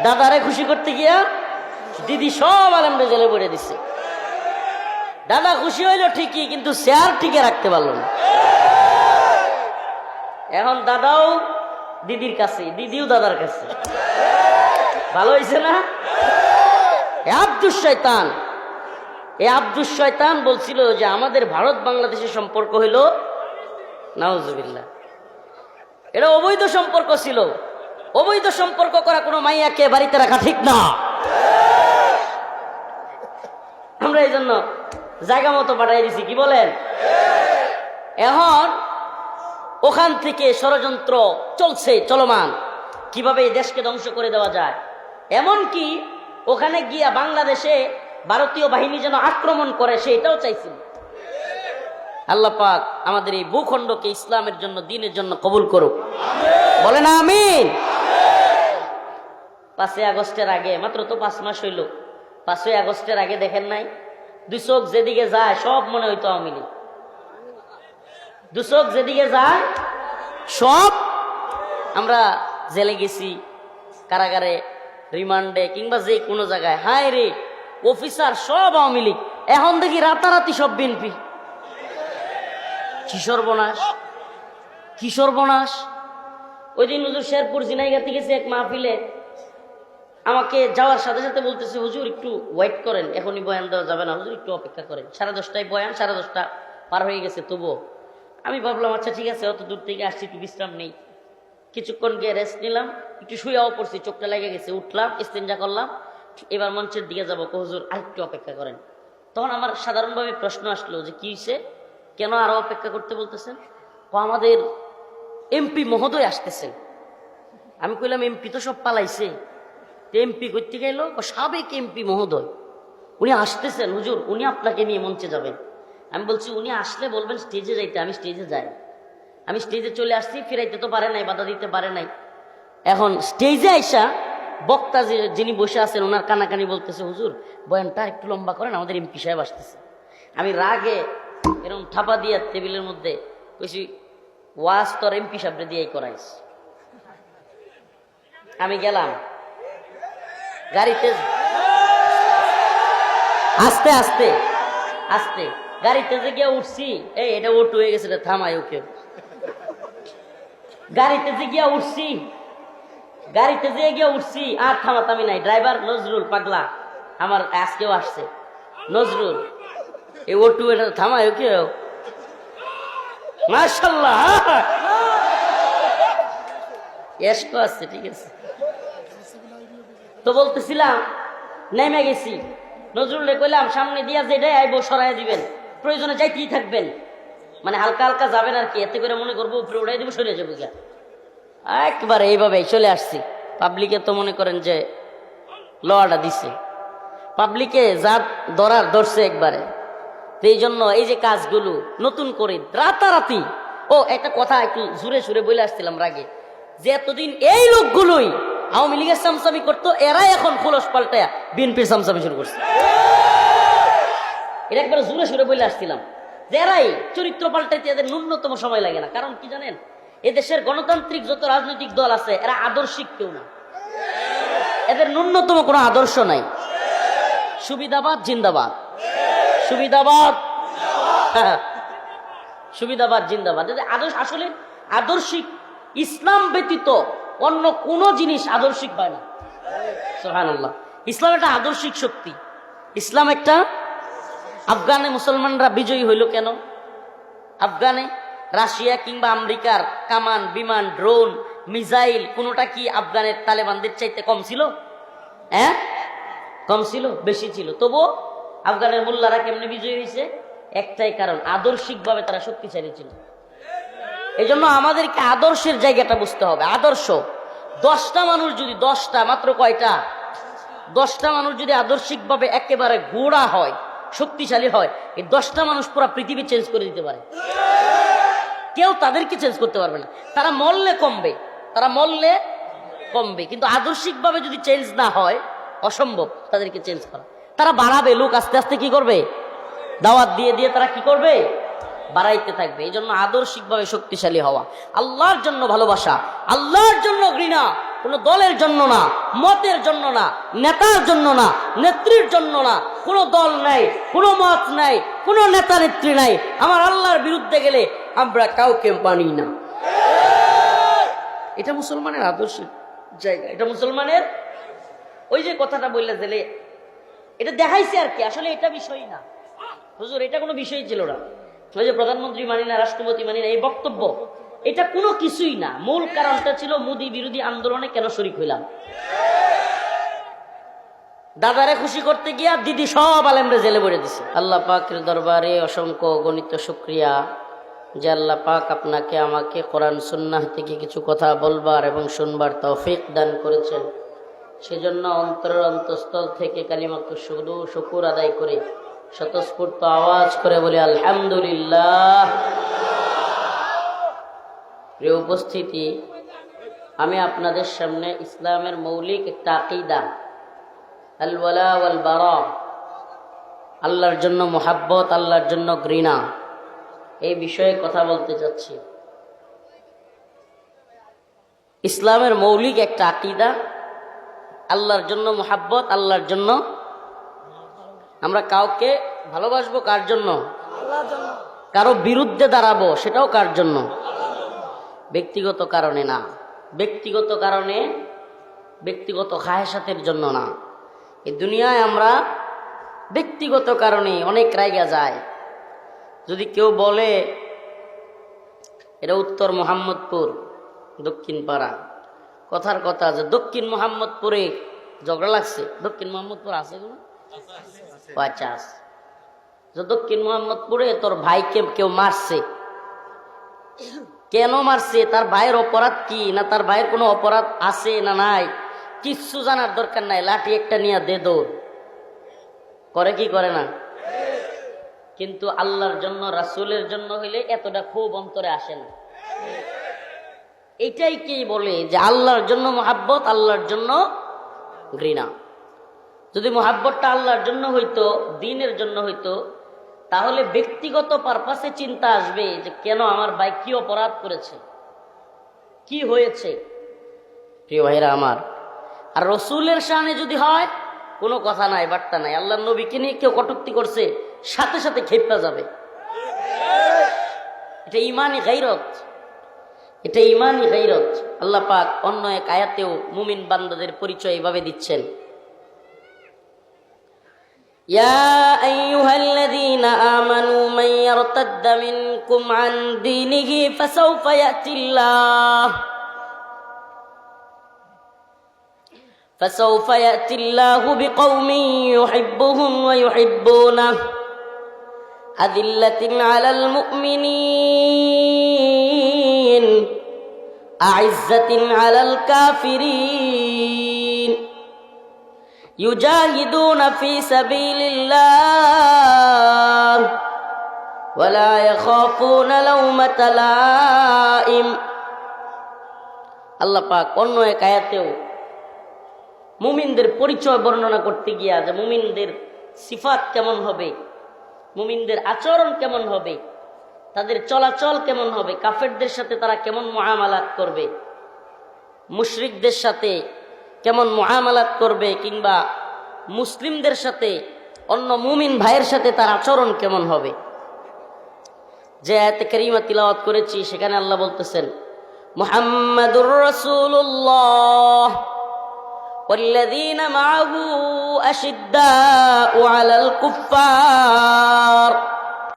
দাদারে খুশি করতে গিয়া দিদি সব আলেমরে জেলে পড়ে দিচ্ছে। দাদা খুশি হইল ঠিকই, কিন্তু শেয়ার টিকে রাখতে পারল না। এখন দাদাও দিদির কাছে, দিদিও দাদার কাছে। ভালো হয়েছে না? আব্দুস শয়তান, এ আব্দুস শয়তান বলছিল যে আমাদের ভারত বাংলাদেশের সম্পর্ক হইল নাউজুবিল্লাহ, এটা অবৈধ সম্পর্ক ছিল। অবৈধ সম্পর্ক করা কোনো মাইয়াকে বাড়িতে রাখা ঠিক না। আমরা এই জন্য জায়গা মতো পাঠাই দিছি, কি বলেন? এখন ওখান থেকে ষড়যন্ত্র চলছে, চলমান, কিভাবে এই দেশকে ধ্বংস করে দেওয়া যায়। এমনকি ওখানে গিয়া বাংলাদেশে ভারতীয় বাহিনী যেন আক্রমণ করে সেটাও চাইছিল। আল্লাহ পাক আমাদের এই ভূখণ্ডকে ইসলামের জন্য, দ্বীনের জন্য কবুল করুক, বলে না আমিন। 5 আগস্টের আগে, মাত্র তো 5 মাস হইল, 5 আগস্টের আগে দেখেন নাই, 2 চোখ যেদিকে যায় সব মনে হইতো আওয়ামী লীগ। 2 চোখ যেদিকে যায় সব, আমরা জেলে গেছি, কারাগারে, রিমান্ডে, কিংবা যে কোনো জায়গায়, হায় রে অফিসার সব আওয়ামী লীগ। এখন দেখি রাতারাতি সব বিএনপি। কি সর্বনাশ, কি সর্বনাশ। ওই দিন হুজুর শেরপুর জিনাইগাতি গেছে এক মাহফিলে, আমাকে যাওয়ার সাথে সাথে বলতেছে, হুজুর একটু ওয়েট করেন, এখনই বয়ান দেওয়া যাবে না, হুজুর একটু অপেক্ষা করেন। 10:30টায় বয়ান, 10:30টা পার হয়ে গেছে তবুও। আমি ভাবলাম আচ্ছা ঠিক আছে, অত দূর থেকে আসছি, একটু বিশ্রাম নেই। কিছুক্ষণ গিয়ে রেস্ট নিলাম, একটু শুয়েও পড়ছি, চোখটা লেগে গেছে, উঠলাম, ইস্তেঞ্জা করলাম, এবার মঞ্চের দিকে যাবো, হুজুর আরেকটু অপেক্ষা করেন। তখন আমার সাধারণভাবে প্রশ্ন আসলো যে কি হয়েছে, কেন আরো অপেক্ষা করতে বলতেছেন? আমাদের এমপি মহোদয় আসতেছেন। আমি কইলাম এমপি তো সব পালাইছে, এমপি করতে গেল, সাবেক এমপি মহোদয় উনি আসতেছেন, হুজুর উনি আপনাকে নিয়ে মঞ্চে যাবেন। আমি বলছি উনি আসলে বলবেন স্টেজে যাইতে, আমি স্টেজে যাই। আমি স্টেজে চলে আসছি, ফিরাইতে তো পারে নাই, বাধা দিতে পারে নাই। এখন স্টেজে আইসা বক্তা যিনি বসে আছেন ওনার কানাকানি বলতেছে, হুজুর বয়ানটা একটু লম্বা করেন, আমাদের এমপি সাহেব আসতেছে। আমি রাগে এরকম থাপা দিয়া টেবিলের মধ্যে কইছি, ওয়াজ তোর এমপি সাহেবরে দিয়েই করাইস। আমি গেলাম গাড়িতে, আস্তে আস্তে আস্তে গাড়িতে যে গিয়ে উঠছি, এই এটা ওটু হয়ে গেছে, থামাই ওকে। গাড়িতে যে গিয়া উঠছি, গাড়িতে যে গিয়ে উঠছি, আর থামাতামি নাই। ড্রাইভার নজরুল পাগলা আমার আজকেও আসছে, নজরুল এই ওটু এটা থামাই ওকে। মাশাআল্লাহ এসকো আছে, ঠিক আছে। তো বলতেছিলাম নেমে গেছি, নজরুলে কইলাম সামনে দিয়া যেটাই আইবো সরাই দিবেন, প্রয়োজনে যাইতেই থাকবেন, মানে হালকা হালকা যাবেন আর কি, এতে করে মনে করবো উপরে উড়াই দিব, সরে যাবো গিয়া। একবারে এইভাবে চলে আসছি। পাবলিকে তো মনে করেন যে লওয়াটা দিছে, পাবলিকে যা ধরার ধরছে একবারে। তো এই জন্য এই যে কাজগুলো নতুন করে রাতারাতি, ও একটা কথা একটু জুড়ে সুরে বলে আসছিলাম রাগে, যে এতদিন এই লোকগুলোই আওয়ামী লীগের সামসামি করতো, এরাই এখন খোলস পাল্টায়া বিএনপির সামসামি শুরু করছে। এটা একবার জুড়ে সুরে বলে আসছিলাম যে এরাই চরিত্র পাল্টাইতে এদের ন্যূনতম সময় লাগে না। কারণ কি জানেন, এদেশের গণতান্ত্রিক যত রাজনৈতিক দল আছে এরা আদর্শিক কেউ না, এদের ন্যূনতম কোনো আদর্শ নাই। সুবিধাবাদ জিন্দাবাদ, সুবিধাবাদ, সুবিধাবাদ জিন্দাবাদ। আদর্শ আসলে আদর্শিক, ইসলাম ব্যতীত অন্য কোন জিনিস আদর্শিক হয় না। সুবহানাল্লাহ, ইসলাম একটা আদর্শিক শক্তি। ইসলাম একটা, আফগানে মুসলমানরা বিজয়ী হইল কেন? আফগানে রাশিয়া কিংবা আমেরিকার কামান, বিমান, ড্রোন, মিসাইল কোনোটা কি আফগানের তালেবানদের চাইতে কম ছিল? হ্যাঁ, কম ছিল? বেশি ছিল। তবুও আফগানের মোল্লারা কেমনে বিজয়ী হয়েছে? একটাই কারণ, আদর্শিকভাবে তারা শক্তিশালী ছিল। এই জন্য আমাদেরকে আদর্শের জায়গাটা বুঝতে হবে। আদর্শ 10টা মানুষ যদি, 10টা মাত্র কয়টা, 10টা মানুষ যদি আদর্শিকভাবে একেবারে গোড়া হয়, শক্তিশালী হয়, এই 10টা মানুষ পুরো পৃথিবী চেঞ্জ করে দিতে পারে। কেউ তাদেরকে চেঞ্জ করতে পারবে না। তারা মরলে কমবে, তারা মরলে কমবে, কিন্তু আদর্শিকভাবে যদি চেঞ্জ না হয় অসম্ভব তাদেরকে চেঞ্জ করা। তারা বাড়াবে, লোক আস্তে আস্তে কি করবে, দাওয়াত দিয়ে দিয়ে তারা কি করবে, বাড়াইতে থাকবে। এই জন্য আদর্শিকভাবে শক্তিশালী হওয়া, আল্লাহর জন্য ভালোবাসা, আল্লাহর জন্য ঘৃণা, কোনো দলের জন্য না, মতের জন্য না, নেতার জন্য না, নেত্রীর জন্য না। কোনো দল নাই, কোনো মত নাই, কোনো নেতা নেত্রী নাই। আমার আল্লাহর বিরুদ্ধে গেলে আমরা কাউকে মানি না। এটা মুসলমানের আদর্শের জায়গা, এটা মুসলমানের ওই যে কথাটা বললে দিলে এটা দেখাইছে আর কি, আসলে এটা বিষয় না হুজুর, এটা কোনো বিষয় ছিল না। ওই যে প্রধানমন্ত্রী মানি না, রাষ্ট্রপতি মানি না, এই বক্তব্য এটা কোনো কিছুই না। মূল কারণটা ছিল মোদী বিরোধী আন্দোলনে কেন শরীক হইলাম। দাদারে খুশি করতে গিয়া দিদি সব আলেমরে জেলে ভরে দিছে। আল্লাহ পাকের দরবারে অসংখ্য গণিত শুকরিয়া যে আল্লাহ পাক আপনাকে আমাকে কোরআন সুন্নাহ থেকে কিছু কথা বলবার এবং শুনবার তৌফিক দান করেছেন। সেজন্য অন্তরের অন্তঃস্থল থেকে কালিমাতুশ শুকর আদায় করে স্বতঃস্ফূর্ত আওয়াজ করে বলি আলহামদুলিল্লাহ। প্রিয় উপস্থিতি, আমি আপনাদের সামনে ইসলামের মৌলিক একটা আকীদা আল ওয়ালা ওয়াল বারা, আল্লাহর জন্য মুহাব্বত, আল্লাহর জন্য ঘৃণা, এই বিষয়ে কথা বলতে চাচ্ছি। ইসলামের মৌলিক একটা আকীদা আল্লাহর জন্য মুহাব্বত, আল্লাহর জন্য। আমরা কাউকে ভালোবাসবো কার জন্য? কারো বিরুদ্ধে দাঁড়াবো সেটাও কার জন্য? ব্যক্তিগত কারণে না, ব্যক্তিগত কারণে, ব্যক্তিগত খায়সাতের জন্য না। এই দুনিয়ায় আমরা ব্যক্তিগত কারণে অনেক রাইগা যায়। যদি কেউ বলে এটা উত্তর মোহাম্মদপুর, দক্ষিণ পাড়া, কথার কথা যে দক্ষিণ মোহাম্মদপুরে ঝগড়া লাগছে। দক্ষিণ মোহাম্মদপুর আছে কোনো? আচ্ছা, যে দক্ষিণ মোহাম্মদপুরে তোর ভাইকে কেউ মারছে, কেন মারছে, তার ভাইয়ের অপরাধ কি, না তার ভাইয়ের কোনো অপরাধ আছে না নাই, কিচ্ছু জানার দরকার নাই, লাঠি একটা নিয়ে দে দৌড় করে, কি করে না? কিন্তু আল্লাহর জন্য, রাসূলের জন্য হইলে এতটা খুব অন্তরে আসে না। এটাই কি বলে যে আল্লাহর জন্য মুহাব্বত, আল্লাহর জন্য ঘৃণা। যদি মুহাব্বতটা আল্লাহর জন্য হইতো, দ্বীনের জন্য হইতো, তাহলে ব্যক্তিগত পারপাসে চিন্তা আসবে যে কেন আমার ভাই কি অপরাধ করেছে, কি হয়েছে। প্রিয় ভাইরা আমার, আর রসুলের শানে যদি হয় কোনো কথা নাই, বার্তা নাই। আল্লাহর নবীকে নিয়ে কেউ কটূক্তি করছে, সাথে সাথে খেপা যাবে। এটা ঈমানি গায়রত, এটা ঈমানি গায়রত। আল্লাহ পাক অন্য এক আয়াতেও মুমিন বান্দাদের পরিচয় এভাবে দিচ্ছেন, ইয়া আইয়ুহাল্লাযীনা আমানু মান ইয়ারতাদ্দা মিনকুম আন দীনিহি ফাসাউফা ইয়াতিল্লাহু বিকওমিন ইউহিব্বুহুম ওয়া ইউহিব্বুনাহু আযিল্লাতিন আলাল মুমিনিন আ'ইজ্জাতিন আলাল কাফিরিন ইউজাহিদুনা ফি সাবিলিল্লাহ ওয়া লা ইয়াখাফুনা লাওমাতা লাইম। আল্লাহ পাক অন্য এক আয়াতেও মুমিনদের পরিচয় বর্ণনা করতে গিয়া যে মুমিনদের সিফাত কেমন হবে, মুমিনদের আচরণ কেমন হবে, তাদের চলাচল কেমন হবে, কাফেরদের সাথে তারা কেমন মুআমালাত করবে, মুশরিকদের সাথে কেমন মুআমালাত করবে, কিংবা মুসলিমদের সাথে, অন্য মুমিন ভাইয়ের সাথে তার আচরণ কেমন হবে। যে আয়াতে কারিমা তিলাওয়াত করেছি সেখানে আল্লাহ বলতেছেন, মুহাম্মাদুর রাসূলুল্লাহ والذين معه أشداء على الكفار